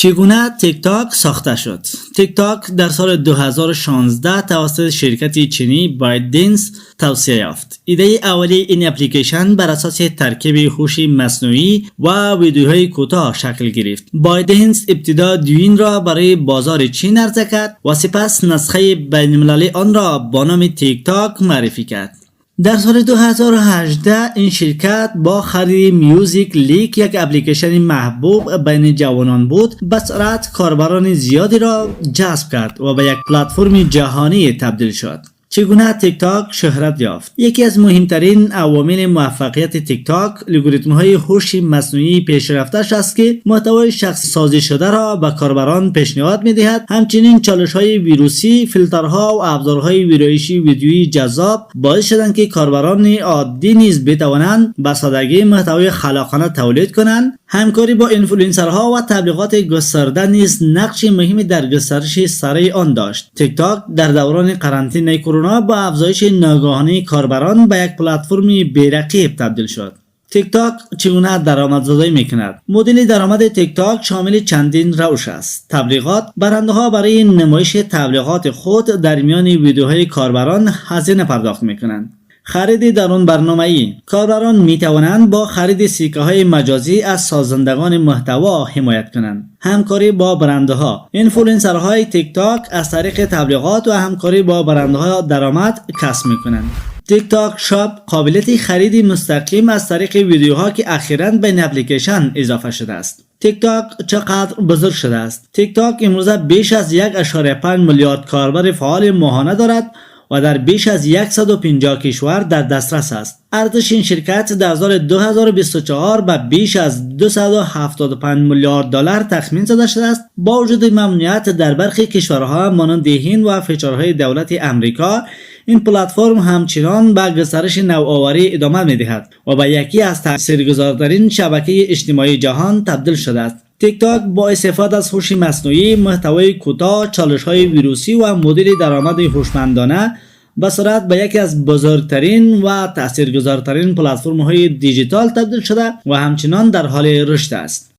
چگونه تیک تاک ساخته شد؟ تیک تاک در سال 2016 توسط شرکت چینی بایتدنس توسعه یافت. ایده اولی این اپلیکیشن بر اساس ترکیب هوش مصنوعی و ویدیوهای کوتاه شکل گرفت. بایتدنس ابتدا دوین را برای بازار چین عرضه کرد و سپس نسخه بین‌المللی آن را با نام تیک تاک معرفی کرد. در سال 2018 این شرکت با خرید میوزیک لیک، یک اپلیکیشن محبوب بین جوانان بود، به سرعت کاربران زیادی را جذب کرد و به یک پلتفرم جهانی تبدیل شد. چگونه تیک تاک شهرت یافت؟ یکی از مهمترین عوامل موفقیت تیک تاک الگوریتم‌های هوش مصنوعی پیشرفتش است که محتوای شخصی سازی شده را به کاربران پیشنهاد می‌دهد. همچنین چالش‌های ویروسی، فیلترها و ابزارهای ویرایشی ویدیویی جذاب باعث شدند که کاربران عادی نیز بتوانند به سادگی محتوای خلاقانه تولید کنند. همکاری با اینفلوئنسرها و تبلیغات گسترده نیز نقش مهمی در گسترش سریع آن داشت. تیک تاک در دوران قرنطینه کرونا با افزایش ناگهانی کاربران به یک پلتفرم بی‌رقیب تبدیل شد. تیک تاک چگونه درآمدزایی میکند؟ مدل درآمد تیک تاک شامل چندین روش است. تبلیغات: برنده‌ها برای نمایش تبلیغات خود در میان ویدیوهای کاربران هزینه پرداخت میکنند. خرید درون برنامه‌ای: کاربران می توانند با خرید سکه‌های مجازی از سازندگان محتوا حمایت کنند. همکاری با برندها: اینفلوئنسرهای تیک تاک از طریق تبلیغات و همکاری با برندها درآمد کسب می‌کنند. تیک تاک شاپ: قابلیت خرید مستقیم از طریق ویدیوها که اخیراً به این اپلیکیشن اضافه شده است. تیک تاک چقدر بزرگ شده است؟ تیک تاک امروزه بیش از 1.5 میلیارد کاربر فعال ماهانه دارد و در بیش از 150 کشور در دسترس است. ارزش این شرکت در سال 2024 به بیش از 275 میلیارد دلار تخمین زده شده است. با وجود ممنوعیت در برخی کشورها مانند هند و فشارهای دولت امریکا، این پلتفرم همچنان به گسترش نوآوری ادامه می‌دهد و به یکی از تاثیرگذارترین شبکه اجتماعی جهان تبدیل شده است. تیک تاک با استفاده از هوش مصنوعی، محتوای کوتاه، چالش‌های ویروسی و مدل درآمد هوشمندانه به سرعت به یکی از بزرگترین و تاثیرگذارترین پلتفرم‌های دیجیتال تبدیل شده و همچنان در حال رشد است.